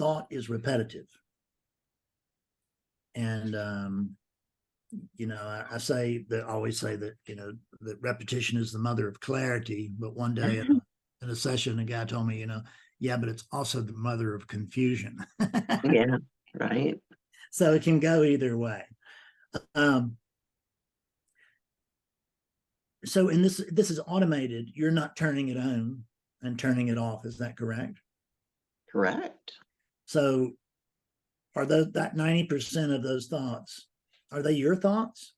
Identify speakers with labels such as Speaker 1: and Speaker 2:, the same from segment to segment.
Speaker 1: thought is repetitive. And, I always say that, that repetition is the mother of clarity. But one day in a session, a guy told me, yeah, but it's also the mother of confusion.
Speaker 2: Yeah, right.
Speaker 1: So it can go either way. So in this is automated. You're not turning it on and turning it off. Is that correct?
Speaker 2: Correct.
Speaker 1: So are that 90% of those thoughts, are they your thoughts?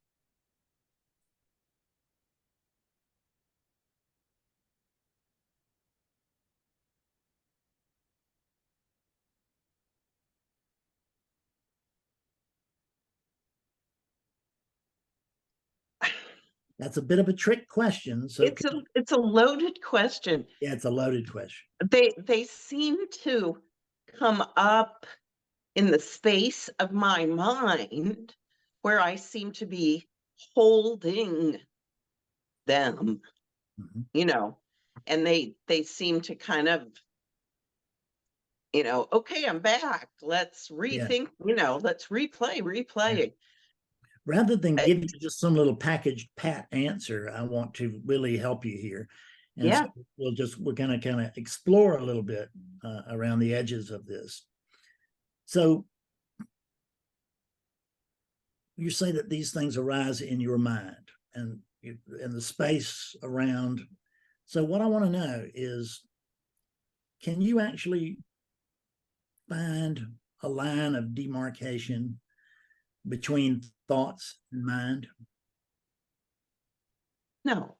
Speaker 1: That's a bit of a trick question. So
Speaker 2: it's a loaded question.
Speaker 1: Yeah, it's a loaded question.
Speaker 2: They seem to come up in the space of my mind where I seem to be holding them, and they seem to kind of, okay, I'm back. Let's rethink, let's replay. Yeah.
Speaker 1: Rather than give you just some little packaged pat answer, I want to really help you here. And so we're going to kind of explore a little bit around the edges of this. So you say that these things arise in your mind and in the space around. So what I want to know is, can you actually find a line of demarcation between thoughts and mind?
Speaker 2: No.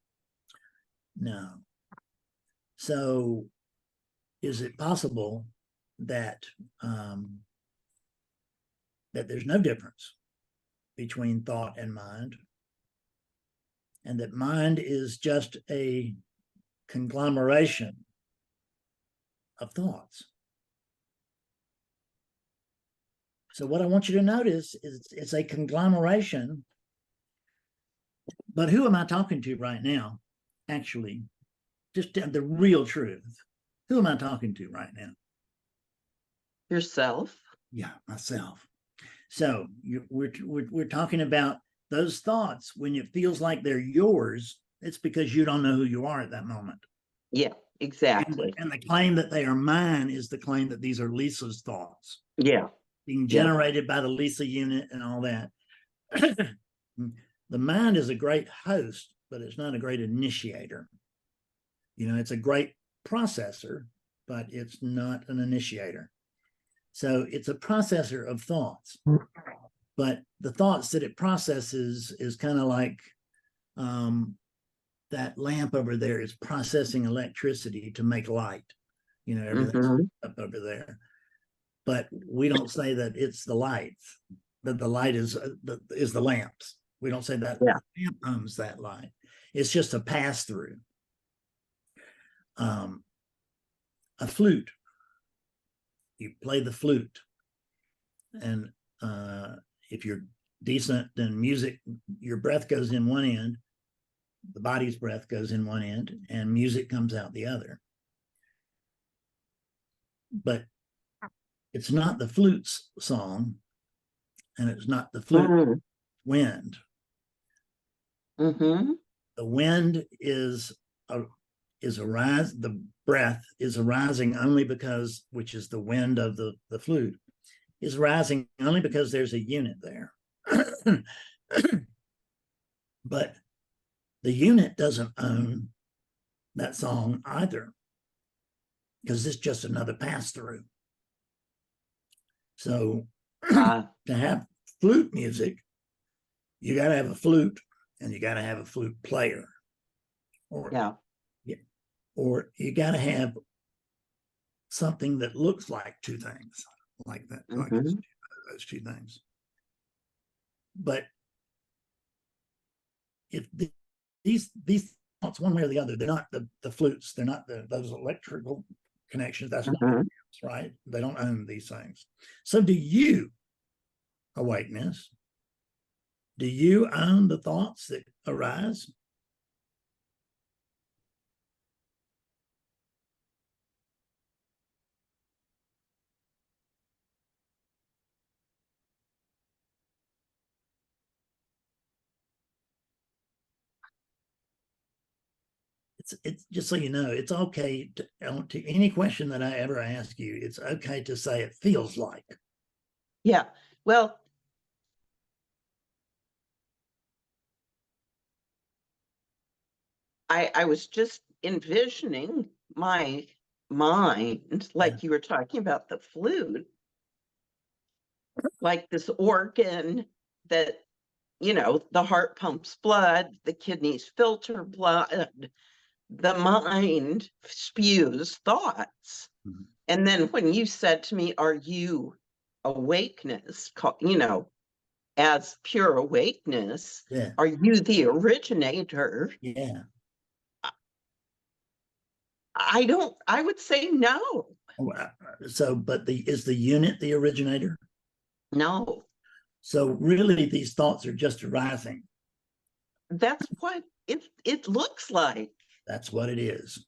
Speaker 1: So is it possible that that there's no difference between thought and mind, and that mind is just a conglomeration of thoughts? So what I want you to notice is it's a conglomeration, but who am I talking to right now? Actually, just the real truth. Who am I talking to right now?
Speaker 2: Yourself.
Speaker 1: Yeah, myself. So we're talking about those thoughts. When it feels like they're yours, it's because you don't know who you are at that moment.
Speaker 2: Yeah, exactly.
Speaker 1: And the claim that they are mine is the claim that these are Lisa's thoughts.
Speaker 2: Yeah.
Speaker 1: Being generated by the Lisa unit and all that. The mind is a great host, but it's not a great initiator. It's a great processor, but it's not an initiator. So it's a processor of thoughts, but the thoughts that it processes is kind of like that lamp over there is processing electricity to make light. Everything's up over there. But we don't say that it's the lights, that the light is the lamps. We don't say that the lamp owns that light. It's just a pass-through. A flute. You play the flute. And if you're decent, then music, your breath goes in one end, the body's breath goes in one end, and music comes out the other. But it's not the flute's song, and it's not the flute wind.
Speaker 2: Mm-hmm.
Speaker 1: The wind is arise. The breath is arising only because, which is the wind of the flute, is rising only because there's a unit there. But the unit doesn't own that song either, because it's just another pass-through. So to have flute music, you got to have a flute and you got to have a flute player. Or you got to have something that looks like two things, like that, like those two things. But if these thoughts, one way or the other, they're not the flutes, they're not those electrical connections. That's not right. They don't own these things. So do you, awakeness, do you own the thoughts that arise? it's just so you know, it's okay to any question that I ever ask you, it's okay to say it feels like.
Speaker 2: Yeah. Well, I was just envisioning my mind, like you were talking about the flute, like this organ that, the heart pumps blood, the kidneys filter blood, the mind spews thoughts.
Speaker 1: Mhm.
Speaker 2: And then when you said to me, are you awakeness, as pure awakeness,
Speaker 1: Yeah,
Speaker 2: are you the originator?
Speaker 1: yeah.
Speaker 2: I would say no.
Speaker 1: So, but is the unit the originator?
Speaker 2: No,
Speaker 1: So really, these thoughts are just arising.
Speaker 2: that's what it looks like.
Speaker 1: That's what it is.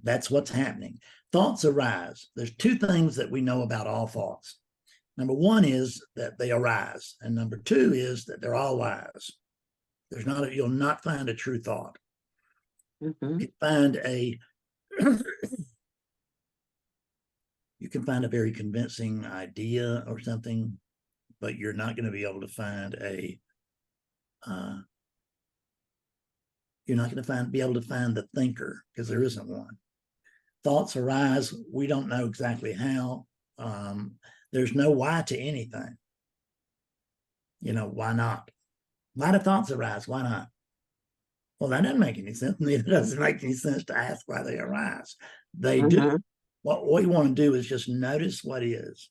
Speaker 1: That's what's happening. Thoughts arise. There's two things that we know about all thoughts. Number one is that they arise, and number two is that they're all lies. You'll not find a true thought.
Speaker 2: Mhm.
Speaker 1: You find a you can find a very convincing idea or something, but you're not going to be able to find you're not going to be able to find the thinker, because there isn't one. Thoughts arise. We don't know exactly how. There's no why to anything. Why not? Why do thoughts arise? Why not? Well, that doesn't make any sense. Neither does it make any sense to ask why they arise. They do.
Speaker 2: Mhm.
Speaker 1: What you want to do is just notice what is,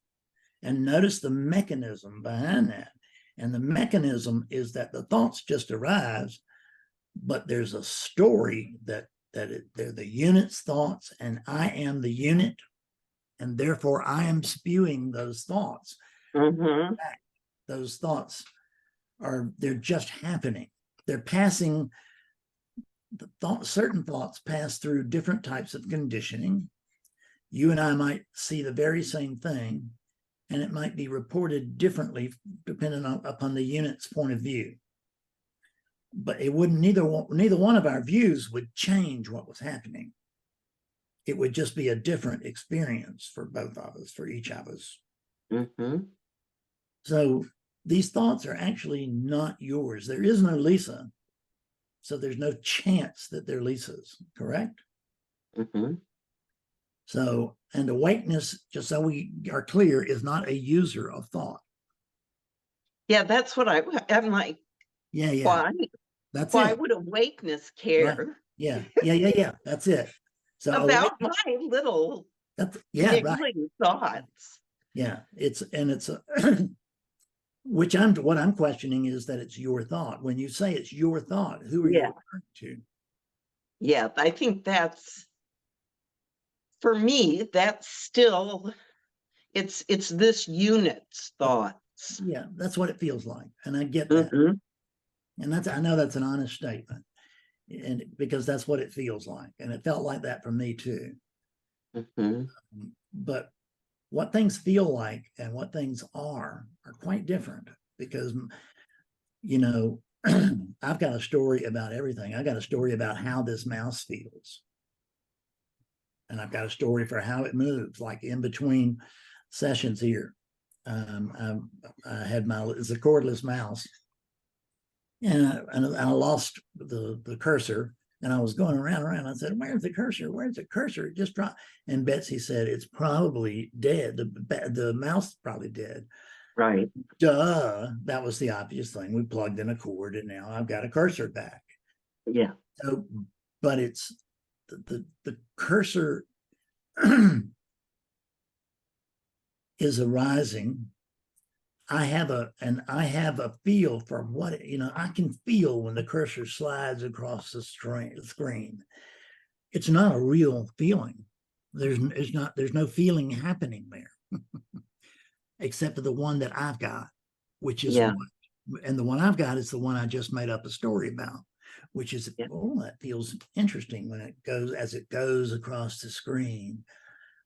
Speaker 1: and notice the mechanism behind that. And the mechanism is that the thoughts just arise, but there's a story that they're the unit's thoughts, and I am the unit, and therefore I am spewing those thoughts.
Speaker 2: Mhm.
Speaker 1: Those thoughts they're just happening. They're passing. Certain thoughts pass through different types of conditioning. You and I might see the very same thing, and it might be reported differently depending upon the unit's point of view. But it wouldn't, neither one of our views would change what was happening. It would just be a different experience for both of us, for each of us.
Speaker 2: Mhm.
Speaker 1: So these thoughts are actually not yours. There is no Lisa. So there's no chance that they're Lisa's, correct?
Speaker 2: Mhm.
Speaker 1: So, and awakeness, just so we are clear, is not a user of thought.
Speaker 2: Yeah, that's what I'm like.
Speaker 1: Yeah, yeah.
Speaker 2: Why?
Speaker 1: That's
Speaker 2: Why
Speaker 1: it.
Speaker 2: would awakeness
Speaker 1: Right.
Speaker 2: care
Speaker 1: Yeah, yeah, yeah, yeah. That's it. So
Speaker 2: about my little
Speaker 1: yeah, right.
Speaker 2: niggling thoughts?
Speaker 1: Yeah. It's what I'm questioning is that it's your thought. When you say it's your thought, who are you
Speaker 2: Yeah.
Speaker 1: referring to?
Speaker 2: Yeah, I think that's, for me, that's still, it's this unit's thoughts.
Speaker 1: Yeah, that's what it feels like. And I get that.
Speaker 2: Mhm.
Speaker 1: And I know that's an honest statement. And because that's what it feels like. And it felt like that for me too.
Speaker 2: Mhm.
Speaker 1: But what things feel like and what things are quite different, because I've got a story about everything. I got a story about how this mouse feels, and I've got a story for how it moves, like in between sessions here. I had it's a cordless mouse, and I lost the cursor, and I was going around. I said, "Where's the cursor? Where's the cursor? It just dropped." And Betsy said, "It's probably dead. The mouse is probably dead."
Speaker 2: Right.
Speaker 1: Duh, that was the obvious thing. We plugged in a cord, and now I've got a cursor back.
Speaker 2: Yeah.
Speaker 1: So, but it's the cursor is arising. I have a feel for what I can feel when the cursor slides across the screen. It's not a real feeling. There's no feeling happening there, except for the one that I've got, which is
Speaker 2: Yeah.
Speaker 1: and the one I've got is the one I just made up a story about, which is,
Speaker 2: Yeah.
Speaker 1: oh, that feels interesting when it goes across the screen.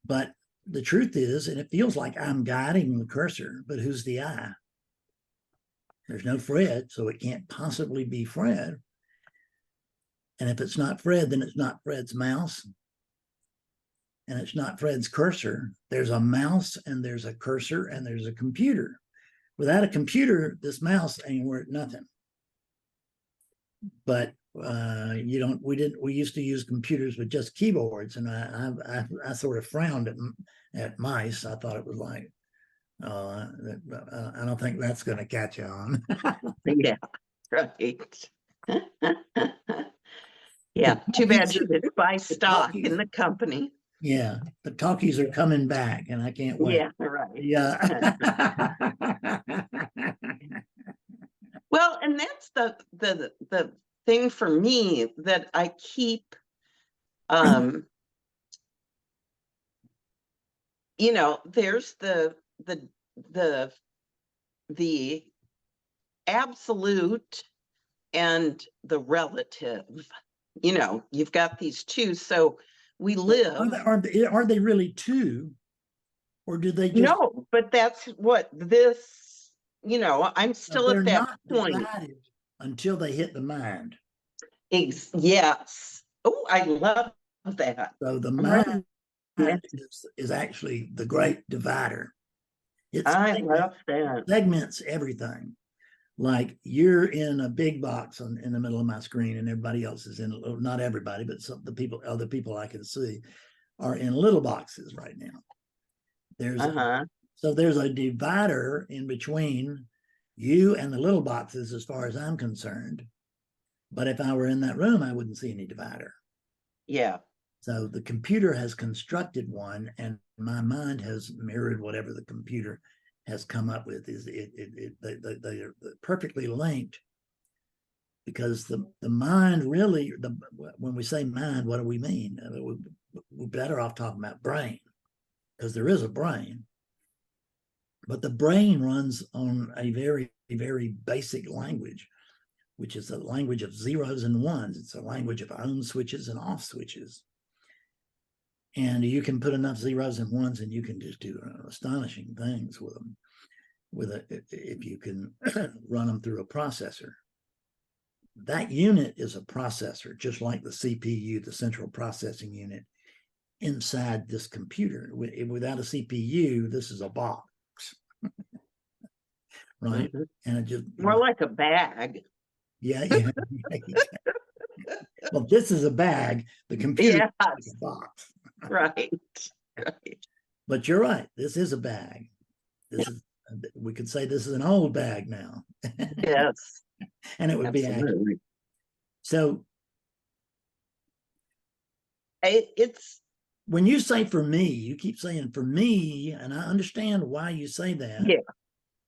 Speaker 1: But the truth is, and it feels like I'm guiding the cursor, but who's the I? There's no Fred, so it can't possibly be Fred. And if it's not Fred, then it's not Fred's mouse. And it's not Fred's cursor. There's a mouse and there's a cursor and there's a computer. Without a computer, this mouse ain't worth nothing. But we used to use computers with just keyboards, and I sort of frowned at mice. I thought it was like, I don't think that's going to catch on.
Speaker 2: Yeah, right. Yeah, too bad you didn't buy stock in the company.
Speaker 1: Yeah, the talkies are coming back, and I can't wait.
Speaker 2: Yeah, right.
Speaker 1: Yeah.
Speaker 2: Well, and that's the thing for me that I keep, you know, there's the absolute and the relative. You know, you've got these two. So we live.
Speaker 1: Are they really two, or do they just?
Speaker 2: No, but that's what this. You know, I'm still at that point.
Speaker 1: Divided until they hit the mind.
Speaker 2: Yes. Oh, I love that.
Speaker 1: So the mind is actually the great divider.
Speaker 2: I love that.
Speaker 1: Segments everything. Like you're in a big box in the middle of my screen, and everybody else is in, not everybody, but other people I can see are in little boxes right now. So there's a divider in between you and the little boxes as far as I'm concerned. But if I were in that room, I wouldn't see any divider.
Speaker 2: Yeah.
Speaker 1: So the computer has constructed one, and my mind has mirrored whatever the computer has come up with. They are perfectly linked, because the mind really, when we say mind, what do we mean? We're better off talking about brain, because there is a brain. But the brain runs on a very, very basic language, which is a language of zeros and ones. It's a language of on switches and off switches. And you can put enough zeros and ones, and you can just do astonishing things with them, if you can run them through a processor. That unit is a processor, just like the CPU, the central processing unit, inside this computer. Without a CPU, this is a box. Right?
Speaker 2: Mm-hmm.
Speaker 1: And it just
Speaker 2: more like a bag.
Speaker 1: Yeah. Well, this is a bag. The computer is like a box.
Speaker 2: Right.
Speaker 1: But you're right. This is a bag. We could say this is an old bag now.
Speaker 2: Yes.
Speaker 1: And it would be accurate. So
Speaker 2: it's
Speaker 1: when you say for me, you keep saying for me, and I understand why you say that.
Speaker 2: Yeah.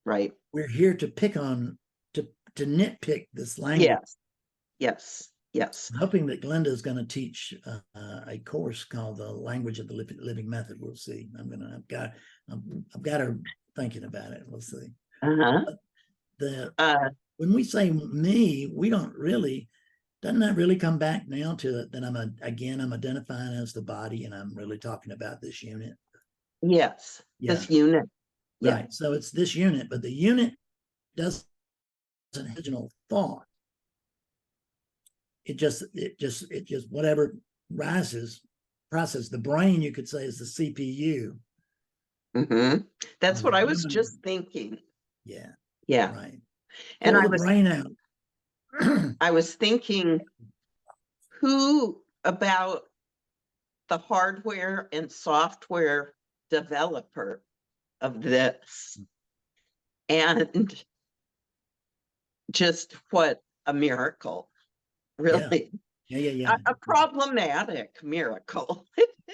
Speaker 2: Right.
Speaker 1: We're here to pick on, to nitpick this language.
Speaker 2: Yes.
Speaker 1: I'm hoping that Glenda is going to teach a course called the Language of the Living Method. We'll see. I've got her thinking about it. We'll see. When we say me, we don't really. Doesn't that really come back now to that? I'm identifying as the body, and I'm really talking about this unit.
Speaker 2: Yes. Yeah. This unit.
Speaker 1: Right. Yeah. So it's this unit, but the unit doesn't have original thought. It just whatever rises, process. The brain, you could say, is the CPU.
Speaker 2: Mm-hmm. That's what I was just thinking.
Speaker 1: Yeah.
Speaker 2: Right.
Speaker 1: And I was brain out.
Speaker 2: I was thinking, who about the hardware and software developer of this, and just what a miracle. Really.
Speaker 1: Yeah.
Speaker 2: A problematic miracle.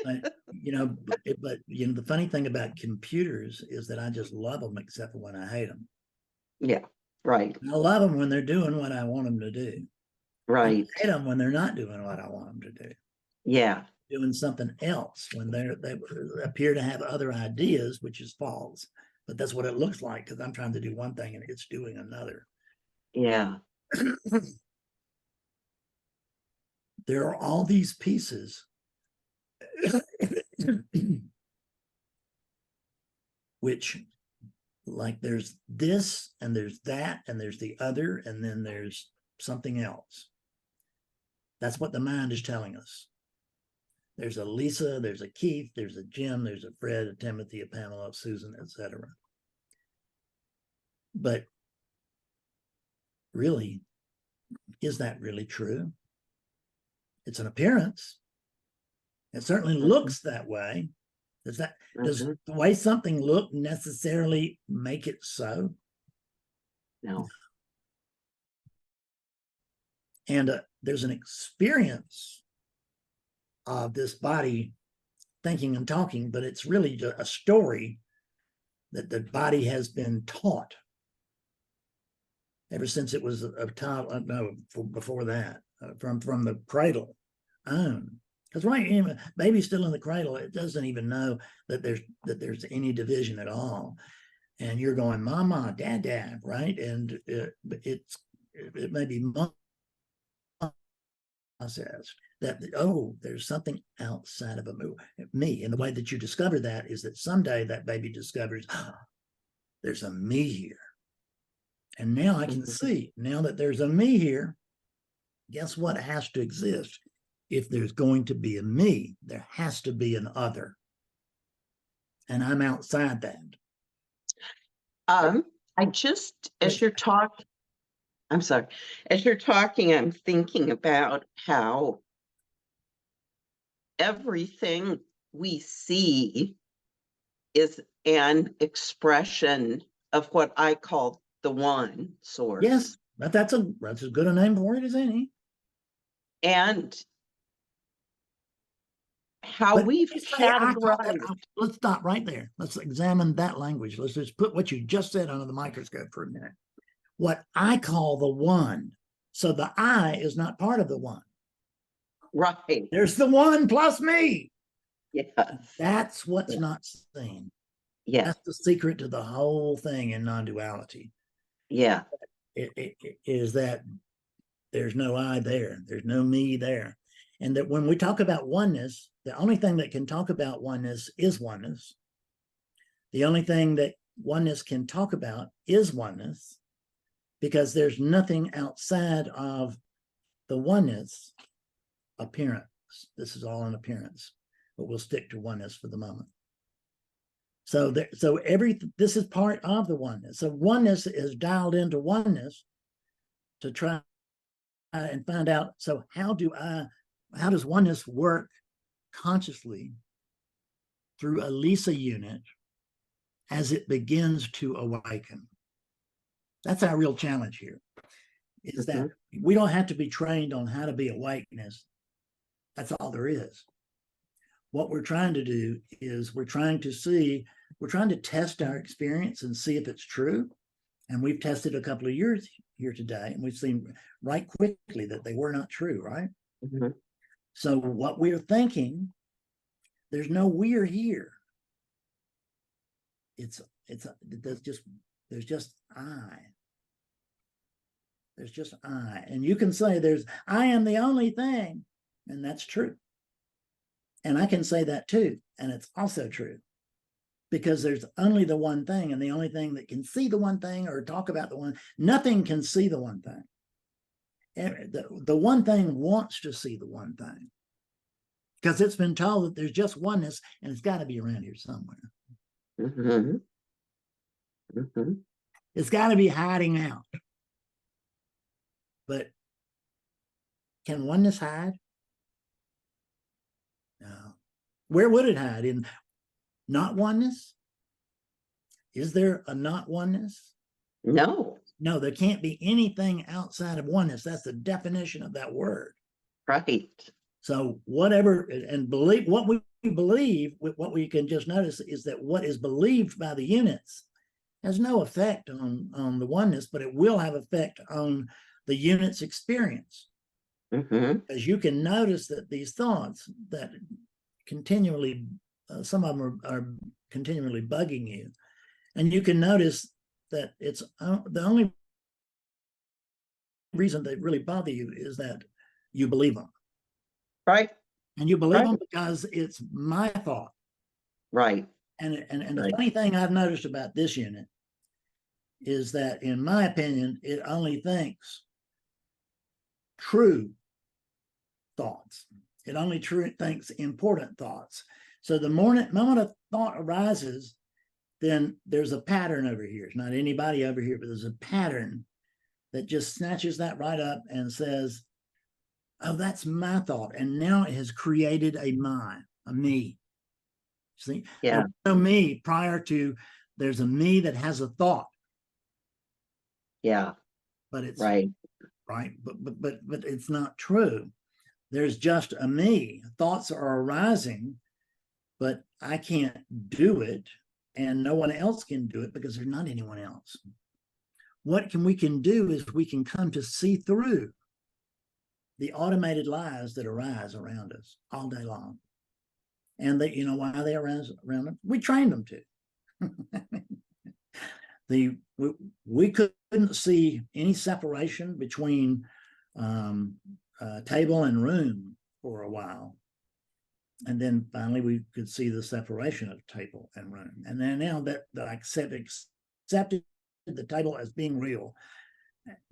Speaker 1: But the funny thing about computers is that I just love them, except for when I hate them.
Speaker 2: Yeah, right.
Speaker 1: I love them when they're doing what I want them to do.
Speaker 2: Right.
Speaker 1: I hate them when they're not doing what I want them to do.
Speaker 2: Yeah.
Speaker 1: Doing something else, when they appear to have other ideas, which is false. But that's what it looks like, because I'm trying to do one thing and it's doing another.
Speaker 2: Yeah.
Speaker 1: There are all these pieces which, like, there's this and there's that and there's the other, and then there's something else. That's what the mind is telling us. There's a Lisa, there's a Keith, there's a Jim, there's a Fred, a Timothy, a Pamela, a Susan, etc. But really, is that really true? It's an appearance. It certainly looks that way. Does the way something look necessarily make it so?
Speaker 2: No.
Speaker 1: And there's an experience of this body thinking and talking, but it's really a story that the body has been taught ever since it was a child. No, before that, from the cradle on. Because right, baby's still in the cradle, it doesn't even know that there's any division at all, and you're going, mama, dad, right? And it may be process that, oh, there's something outside of me. And the way that you discover that is that someday that baby discovers, oh, there's a me here. And now I can see, now that there's a me here, guess what has to exist? If there's going to be a me, there has to be an other. And I'm outside that.
Speaker 2: I just, as you're talking, I'm sorry, as you're talking, I'm thinking about how everything we see is an expression of what I call the one source.
Speaker 1: Yes, that's as good a name for it as any.
Speaker 2: And how we've categorized.
Speaker 1: Let's stop right there. Let's examine that language. Let's just put what you just said under the microscope for a minute. What I call the one. So the I is not part of the one.
Speaker 2: Right.
Speaker 1: There's the one plus me.
Speaker 2: Yes.
Speaker 1: That's what's not seen.
Speaker 2: Yeah.
Speaker 1: That's the secret to the whole thing in non-duality.
Speaker 2: Yeah.
Speaker 1: It is that there's no I there. There's no me there. And that when we talk about oneness, the only thing that can talk about oneness is oneness. The only thing that oneness can talk about is oneness, because there's nothing outside of the oneness appearance. This is all an appearance, but we'll stick to oneness for the moment. So this is part of the oneness. So oneness is dialed into oneness to try and find out, so how does oneness work consciously through a Lisa unit as it begins to awaken? That's our real challenge here, is that we don't have to be trained on how to be awakeness. That's all there is. What we're trying to do is we're trying to test our experience and see if it's true. And we've tested a couple of years here today, and we've seen right quickly that they were not true, right? So what we're thinking, there's no we're here. There's just I. There's just I. And you can say I am the only thing, and that's true. And I can say that too, and it's also true, because there's only the one thing, and the only thing that can see the one thing or talk about the one, nothing can see the one thing. The one thing wants to see the one thing, because it's been told that there's just oneness, and it's got to be around here somewhere. It's got to be hiding out. But can oneness hide? No. Where would it hide? In not oneness? Is there a not oneness?
Speaker 2: No.
Speaker 1: No, there can't be anything outside of oneness. That's the definition of that word.
Speaker 2: Right.
Speaker 1: So whatever, and believe what we believe, what we can just notice is that what is believed by the units has no effect on the oneness, but it will have effect on the unit's experience. As you can notice that these thoughts that continually, some of them are continually bugging you, and you can notice that it's the only reason they really bother you is that you believe them.
Speaker 2: Right.
Speaker 1: And you believe them because it's my thought.
Speaker 2: Right.
Speaker 1: And the funny thing I've noticed about this unit is that, in my opinion, it only thinks true thoughts. It only thinks important thoughts. So the moment a thought arises, then there's a pattern over here. It's not anybody over here, but there's a pattern that just snatches that right up and says, oh, that's my thought. And now it has created a me. See,
Speaker 2: Yeah.
Speaker 1: there's no me prior to, there's a me that has a thought.
Speaker 2: Yeah.
Speaker 1: But it's
Speaker 2: right.
Speaker 1: But it's not true. There's just a me. Thoughts are arising, but I can't do it, and no one else can do it because there's not anyone else. What we can do is we can come to see through the automated lies that arise around us all day long. And they, you know why they arise around us? We trained them to. We couldn't see any separation between table and room for a while. And then finally we could see the separation of table and room. And then now that I accepted the table as being real,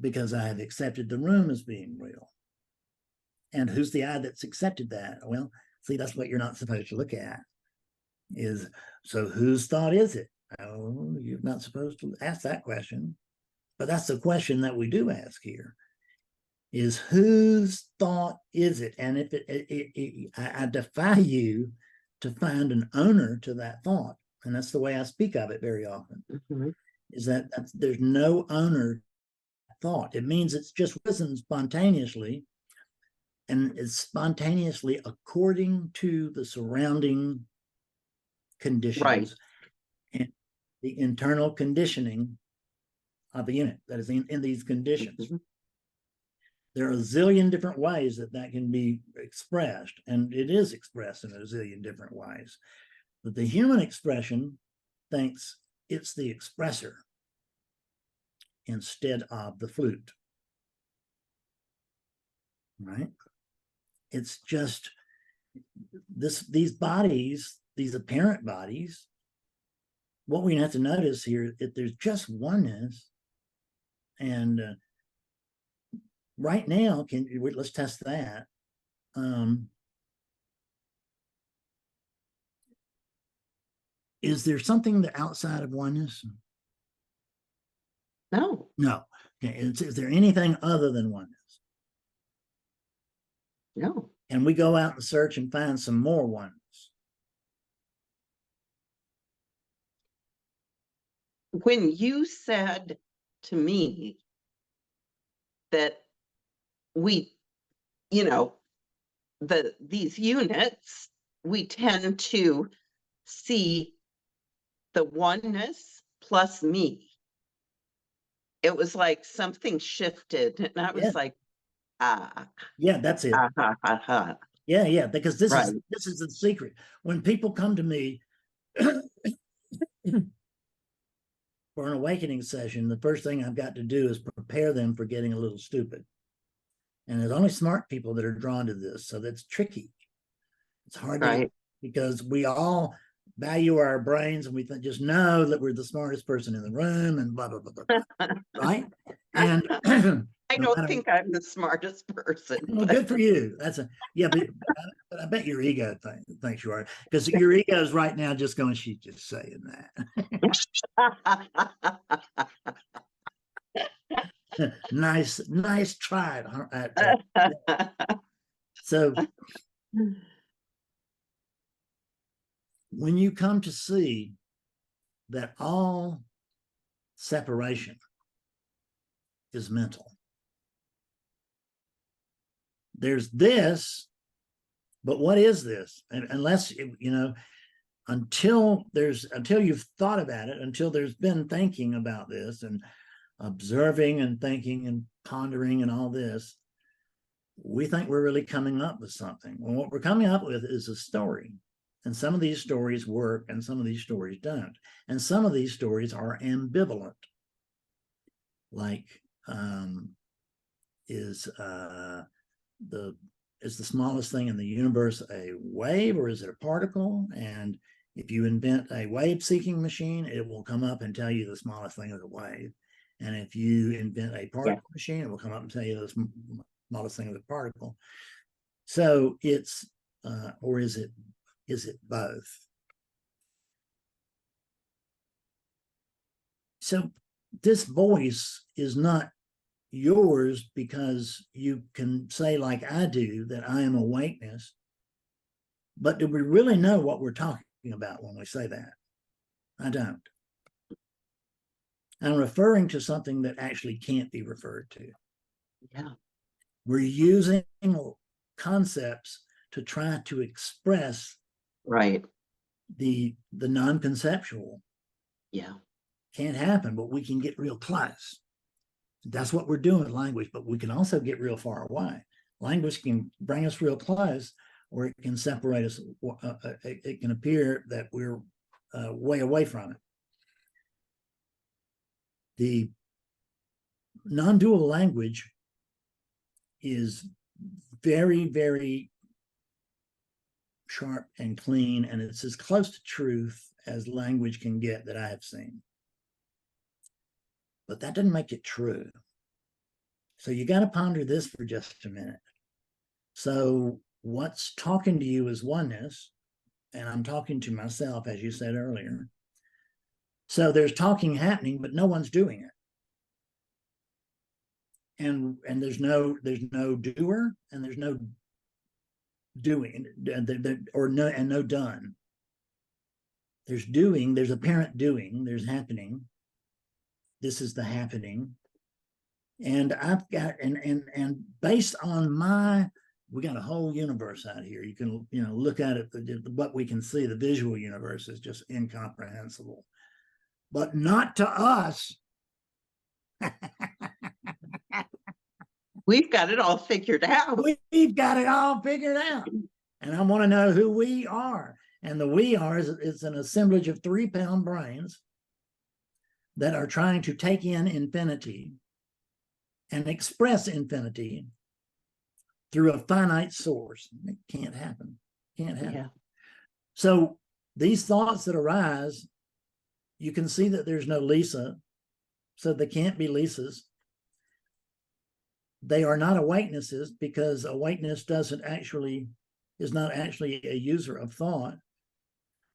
Speaker 1: because I have accepted the room as being real. And who's the I that's accepted that? Well, see, that's what you're not supposed to look at. Is, so whose thought is it? Oh, you're not supposed to ask that question. But that's the question that we do ask here, is whose thought is it? And if I defy you to find an owner to that thought. And that's the way I speak of it very often, is that there's no owner thought. It means it's just risen spontaneously, and it's spontaneously according to the surrounding conditions and the internal conditioning of the unit that is in these conditions. There are a zillion different ways that can be expressed, and it is expressed in a zillion different ways. But the human expression thinks it's the expressor instead of the flute, right? It's just these bodies, these apparent bodies. What we have to notice here is there's just oneness, and right now, let's test that. Is there something that outside of oneness?
Speaker 2: No.
Speaker 1: No. Okay. Is there anything other than oneness?
Speaker 2: No.
Speaker 1: And we go out and search and find some more oneness.
Speaker 2: When you said to me that we, these units, we tend to see the oneness plus me, it was like something shifted, and I was like,
Speaker 1: yeah, that's it. Yeah, because this is the secret. When people come to me for an awakening session, the first thing I've got to do is prepare them for getting a little stupid. And there's only smart people that are drawn to this, so that's tricky. It's hard to, because we all value our brains, and we just know that we're the smartest person in the room, and blah blah blah blah, blah. Right? And
Speaker 2: I don't think I'm the smartest person.
Speaker 1: Well, good for you. That's but I bet your ego thinks you are, because your ego is right now just going, she's just saying that. nice try. So when you come to see that all separation is mental, there's this, but what is this? And unless until you've thought about it, until there's been thinking about this and observing and thinking and pondering and all this, we think we're really coming up with something. Well, what we're coming up with is a story. And some of these stories work and some of these stories don't. And some of these stories are ambivalent. Like, is the smallest thing in the universe a wave, or is it a particle? And if you invent a wave seeking machine, it will come up and tell you the smallest thing is a wave. And if you invent a particle machine, it will come up and tell you the smallest thing is a particle. So it's, or is it both? So this voice is not yours because you can say, like I do, that I am awakeness. But do we really know what we're talking about when we say that? I don't. I'm referring to something that actually can't be referred to.
Speaker 2: Yeah.
Speaker 1: We're using concepts to try to express
Speaker 2: Right.
Speaker 1: the non-conceptual.
Speaker 2: Yeah.
Speaker 1: Can't happen, but we can get real close. That's what we're doing with language, but we can also get real far away. Language can bring us real close, or it can separate us. It can appear that we're way away from it. The non-dual language is very, very sharp and clean, and it's as close to truth as language can get that I have seen. But that doesn't make it true. So you got to ponder this for just a minute. So what's talking to you is oneness, and I'm talking to myself, as you said earlier. So there's talking happening, but no one's doing it. And there's no doer, and there's no doing, or no done. There's doing, there's apparent doing, there's happening. This is the happening. And I've got, and based on we got a whole universe out here. You can, look at it, what we can see, the visual universe is just incomprehensible, but not to us.
Speaker 2: We've got it all figured out.
Speaker 1: We've got it all figured out. And I want to know who we are. And the we are is an assemblage of 3-pound brains that are trying to take in infinity and express infinity through a finite source. It can't happen. Can't happen.
Speaker 2: Yeah.
Speaker 1: So these thoughts that arise, you can see that there's no Lisa, so they can't be Lisas. They are not awakenesses, because awakeness is not actually a user of thought.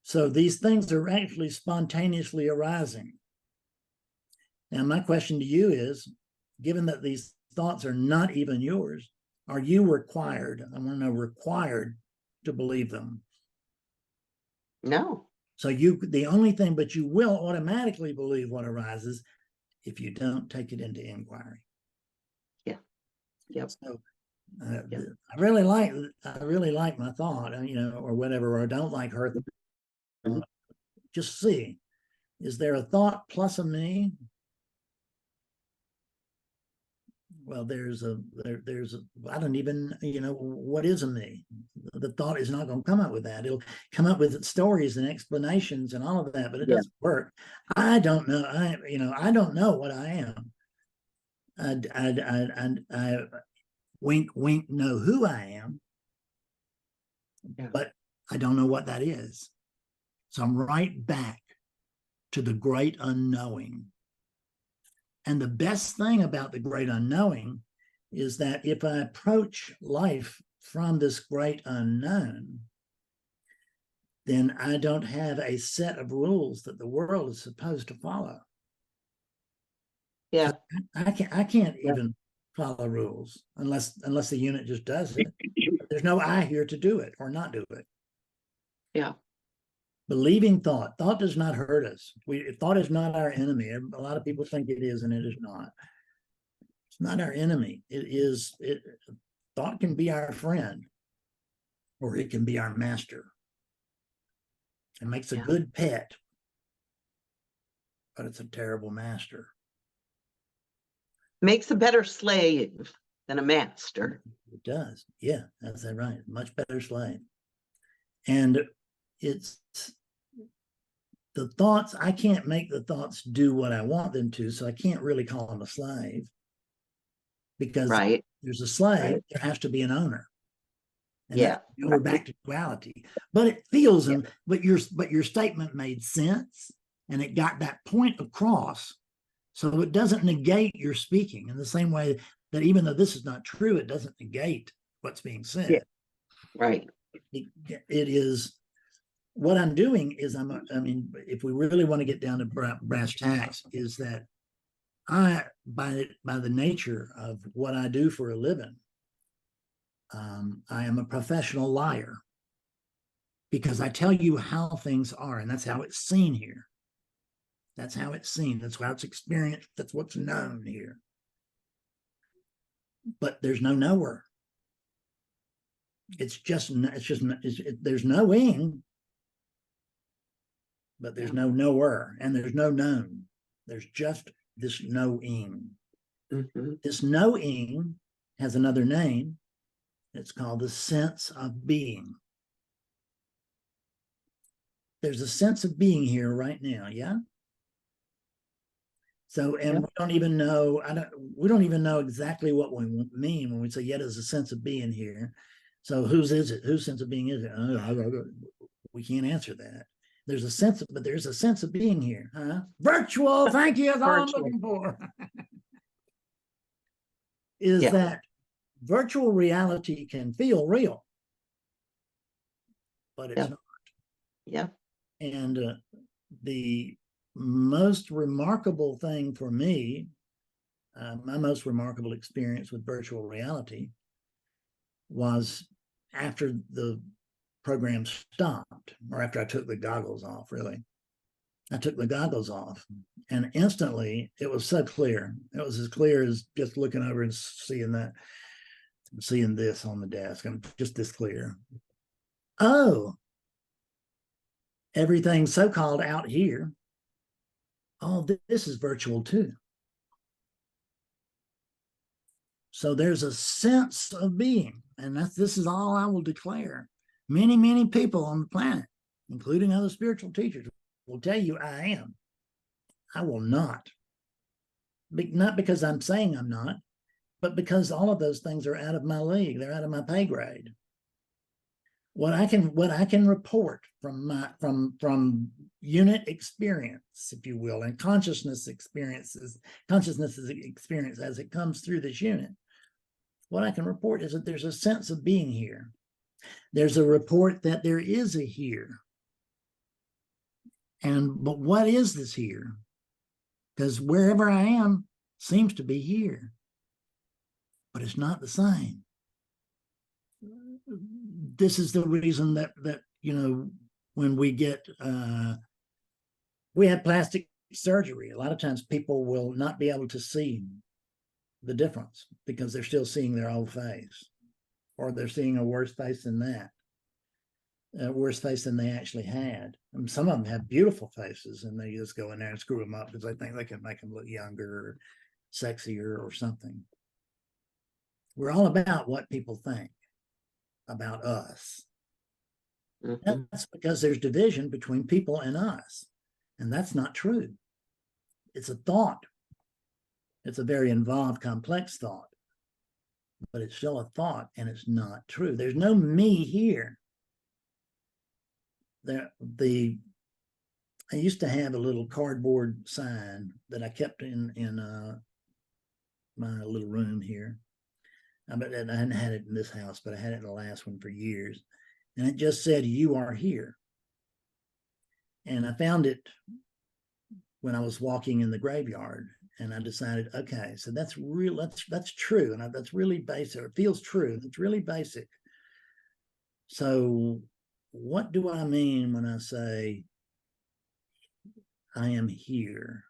Speaker 1: So these things are actually spontaneously arising. Now, my question to you is, given that these thoughts are not even yours, are you required, I want to know, required to believe them?
Speaker 2: No.
Speaker 1: So the only thing, but you will automatically believe what arises if you don't take it into inquiry.
Speaker 2: Yeah. Yep.
Speaker 1: So I really like my thought, or whatever, or I don't like her. Just see, is there a thought plus a me? Well, I don't even, what is a me? The thought is not going to come up with that. It'll come up with stories and explanations and all of that, but it doesn't work. I don't know. I don't know what I am. I wink, wink, know who I am, but I don't know what that is. So I'm right back to the great unknowing. And the best thing about the great unknowing is that if I approach life from this great unknown, then I don't have a set of rules that the world is supposed to follow.
Speaker 2: Yeah.
Speaker 1: I can't even follow rules unless the unit just does it. There's no I here to do it or not do it.
Speaker 2: Yeah.
Speaker 1: Believing thought does not hurt us. Thought is not our enemy. A lot of people think it is, and it is not. It's not our enemy. Thought can be our friend, or it can be our master. It makes a good pet, but it's a terrible master.
Speaker 2: Makes a better slave than a master.
Speaker 1: It does. Yeah, that's right. Much better slave. And it's the thoughts, I can't make the thoughts do what I want them to, so I can't really call them a slave. Because there's a slave, there has to be an owner. And we're back to duality. But it feels, but your statement made sense, and it got that point across. So it doesn't negate your speaking in the same way that even though this is not true, it doesn't negate what's being said.
Speaker 2: Right.
Speaker 1: It is, what I'm doing is I mean, if we really want to get down to brass tacks, is that I, by the nature of what I do for a living, I am a professional liar, because I tell you how things are, and that's how it's seen here. That's how it's seen. That's how it's experienced. That's what's known here. But there's no knower. There's knowing, but there's no knower, and there's no known. There's just this knowing.
Speaker 2: Mm-hmm.
Speaker 1: This knowing has another name. It's called the sense of being. There's a sense of being here right now, yeah? So, and we don't even know, we don't even know exactly what we mean when we say, yeah, there's a sense of being here. So whose is it? Whose sense of being is it? We can't answer that. There's a sense, but there's a sense of being here, huh? Virtual, thank you, that's all I'm looking for. Is that virtual reality can feel real, but it's not.
Speaker 2: Yeah.
Speaker 1: And the most remarkable thing for me, my most remarkable experience with virtual reality was after the program stopped, or after I took the goggles off, really. I took the goggles off, and instantly it was so clear. It was as clear as just looking over and seeing this on the desk. I'm just this clear. Oh, everything so-called out here, oh, this is virtual too. So there's a sense of being, and this is all I will declare. Many, many people on the planet, including other spiritual teachers, will tell you I am. I will not. Not because I'm saying I'm not, but because all of those things are out of my league. They're out of my pay grade. What I can report from unit experience, if you will, and consciousness experience as it comes through this unit. What I can report is that there's a sense of being here. There's a report that there is a here. But what is this here? Because wherever I am seems to be here, but it's not the same. This is the reason that when we get we have plastic surgery, a lot of times people will not be able to see the difference because they're still seeing their old face, or they're seeing a worse face than that, a worse face than they actually had. And some of them have beautiful faces, and they just go in there and screw them up because they think they can make them look younger or sexier or something. We're all about what people think about us. Mm-hmm. That's because there's division between people and us, and that's not true. It's a thought. It's a very involved, complex thought, but it's still a thought, and it's not true. There's no me here. I used to have a little cardboard sign that I kept in my little room here. I hadn't had it in this house, but I had it in the last one for years. And it just said, "You are here." And I found it when I was walking in the graveyard, and I decided, okay, so that's real. That's true, and that's really basic. It feels true. It's really basic. So, what do I mean when I say I am here?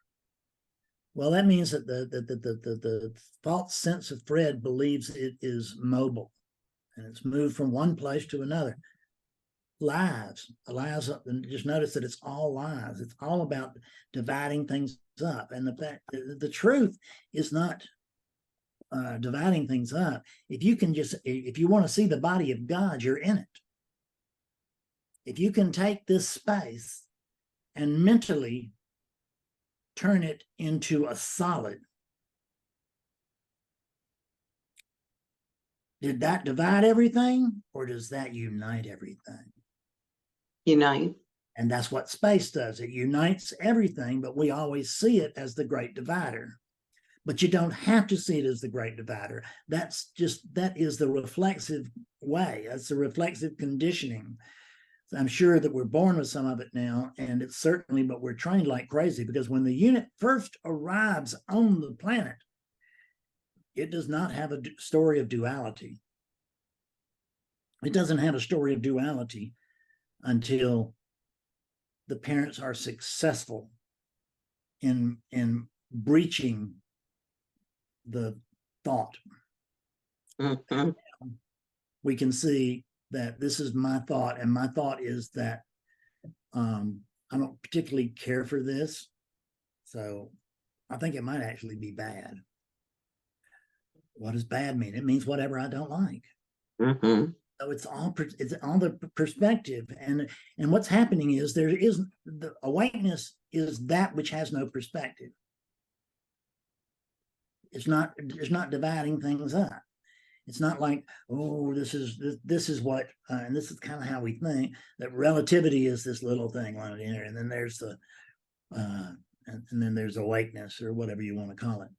Speaker 1: Well, that means that the false sense of Fred believes it is mobile, and it's moved from one place to another. Lies, and just notice that it's all lies. It's all about dividing things up, and the truth is not dividing things up. If you want to see the body of God, you're in it. If you can take this space and mentally turn it into a solid, did that divide everything, or does that unite everything?
Speaker 2: Unite.
Speaker 1: And that's what space does. It unites everything, but we always see it as the great divider. But you don't have to see it as the great divider. That is the reflexive way. That's the reflexive conditioning. So I'm sure that we're born with some of it now, and it's certainly, but we're trained like crazy, because when the unit first arrives on the planet, it does not have a story of duality. It doesn't have a story of duality until the parents are successful in breaching the thought.
Speaker 2: Mm-hmm.
Speaker 1: We can see that this is my thought, and my thought is that I don't particularly care for this, so I think it might actually be bad. What does bad mean? It means whatever I don't like.
Speaker 2: Mm-hmm.
Speaker 1: So it's all the perspective, and what's happening is there is the awakeness is that which has no perspective. It's not dividing things up. It's not like, oh, this is what, and this is kind of how we think, that relativity is this little thing on it, and then there's the and then there's awakeness, or whatever you want to call it.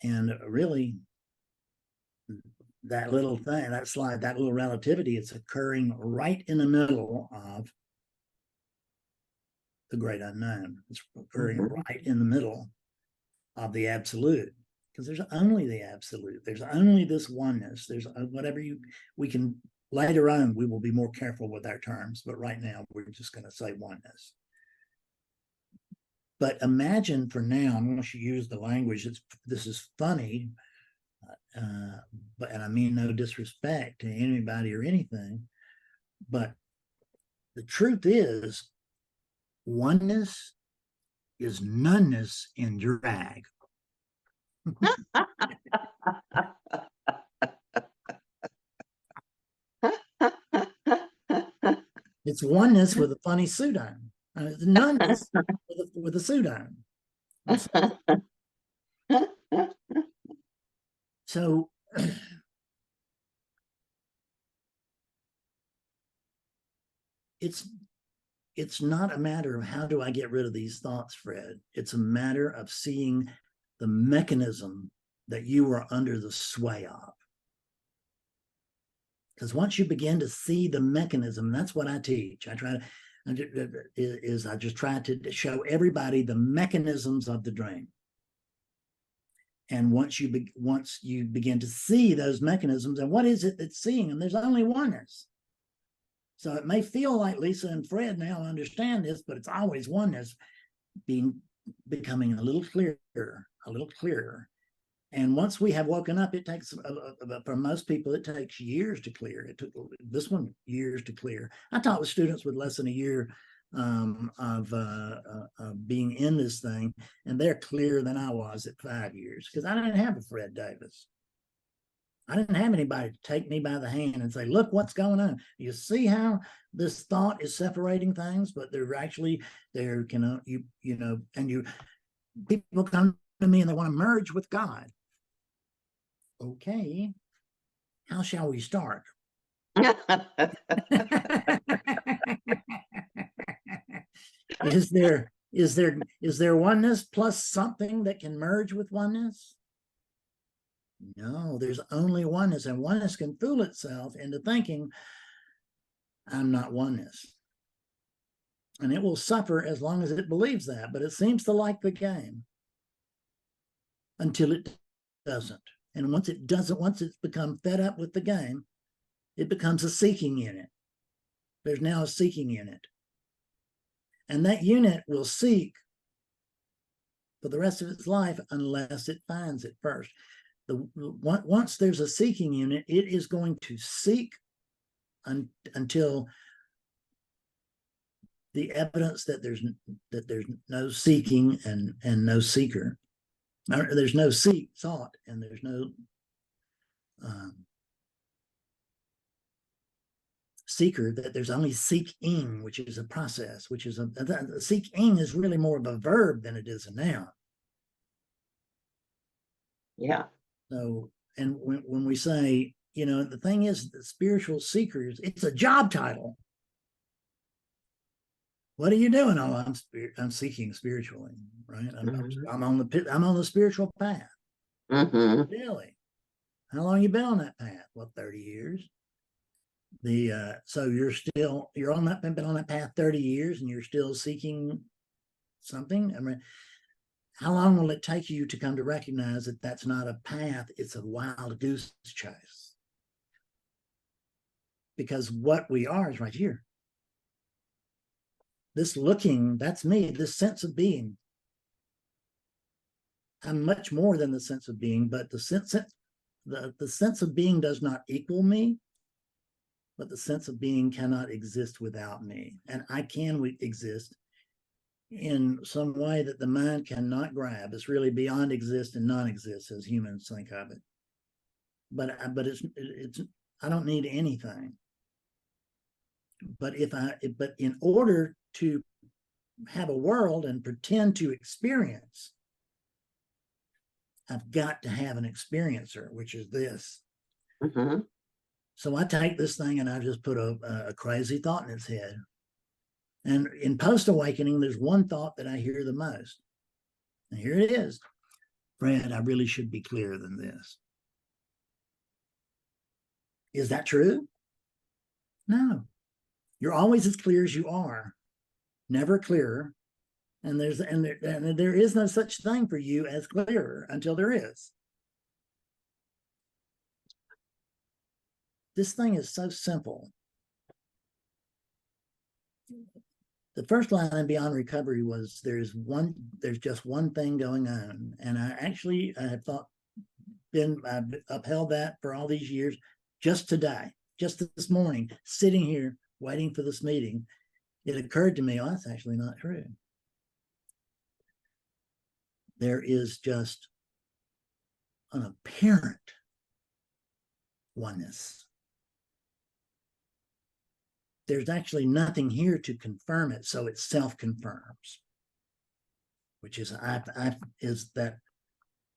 Speaker 1: And really, that little thing, that slide, that little relativity, it's occurring right in the middle of the great unknown. It's occurring right in the middle of the absolute, because there's only the absolute. There's only this oneness. There's whatever we can later on, we will be more careful with our terms, but right now we're just going to say oneness. But imagine for now, I'm going to use the language, this is funny, and I mean no disrespect to anybody or anything, but the truth is, oneness is noneness in drag. It's oneness with a funny pseudo. It's noneness with a pseudo. So it's not a matter of how do I get rid of these thoughts, Fred. It's a matter of seeing the mechanism that you are under the sway of. Because once you begin to see the mechanism, that's what I teach. I just try to show everybody the mechanisms of the dream. And once you begin to see those mechanisms, and what is it that's seeing them? There's only oneness. So it may feel like Lisa and Fred now understand this, but it's always oneness becoming a little clearer. And once we have woken up, it takes, for most people, it takes years to clear. It took this one years to clear. I taught with students with less than a year of being in this thing, and they're clearer than I was at 5 years, because I didn't have a Fred Davis. I didn't have anybody to take me by the hand and say, look what's going on. You see how this thought is separating things, but they're actually, and people come to me and they want to merge with God. Okay, how shall we start? Is there oneness plus something that can merge with oneness? No, there's only oneness, and oneness can fool itself into thinking I'm not oneness. And it will suffer as long as it believes that, but it seems to like the game until it doesn't. And once it doesn't, once it's become fed up with the game, it becomes a seeking unit. There's now a seeking unit. And that unit will seek for the rest of its life unless it finds it first. Once there's a seeking unit, it is going to seek until the evidence that there's no seeking and no seeker. There's no sought, and there's no seeker, that there's only seeking, which is a process, which is seeking is really more of a verb than it is a noun.
Speaker 2: Yeah.
Speaker 1: So, and when we say, the thing is, the spiritual seekers, it's a job title. What are you doing? Oh, I'm seeking spiritually, right? I'm on the spiritual path. Really? How long you been on that path? Well, 30 years. So you're on that, been on that path 30 years and you're still seeking something. I mean, how long will it take you to come to recognize that that's not a path, it's a wild goose chase? Because what we are is right here. This looking, that's me, this sense of being. I'm much more than the sense of being, but the sense of being does not equal me, but the sense of being cannot exist without me. And I can exist in some way that the mind cannot grab. It's really beyond exist and non-exist as humans think of it. But it's I don't need anything. But in order to have a world and pretend to experience, I've got to have an experiencer, which is this. So I take this thing and I just put a crazy thought in its head. And in post-awakening, there's one thought that I hear the most. And here it is. Fred, I really should be clearer than this. Is that true? No. You're always as clear as you are, never clearer. And there is no such thing for you as clearer until there is. This thing is so simple. The first line in Beyond Recovery was there's just one thing going on. And I actually have I've upheld that for all these years. Just today, just this morning, sitting here waiting for this meeting, it occurred to me, oh, that's actually not true. There is just an apparent oneness. There's actually nothing here to confirm it, so it self-confirms, which is that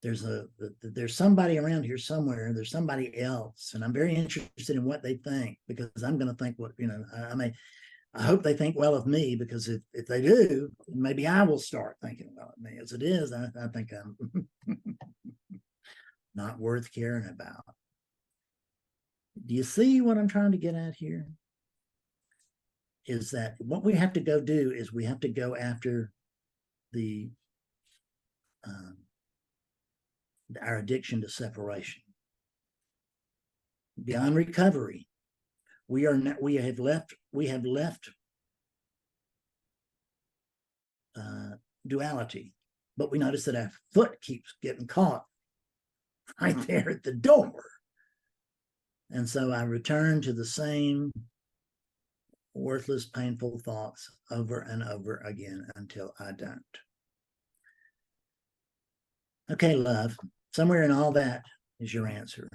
Speaker 1: there's somebody around here somewhere, there's somebody else, and I'm very interested in what they think, because I'm going to think what, I hope they think well of me, because if they do, maybe I will start thinking well of me. As it is, I think I'm not worth caring about. Do you see what I'm trying to get at here? Is that what we have to go do is we have to go after our addiction to separation. Beyond Recovery, we have left duality, but we notice that our foot keeps getting caught right there at the door. And so I return to the same worthless, painful thoughts over and over again until I don't. Okay, love, somewhere in all that is your answer.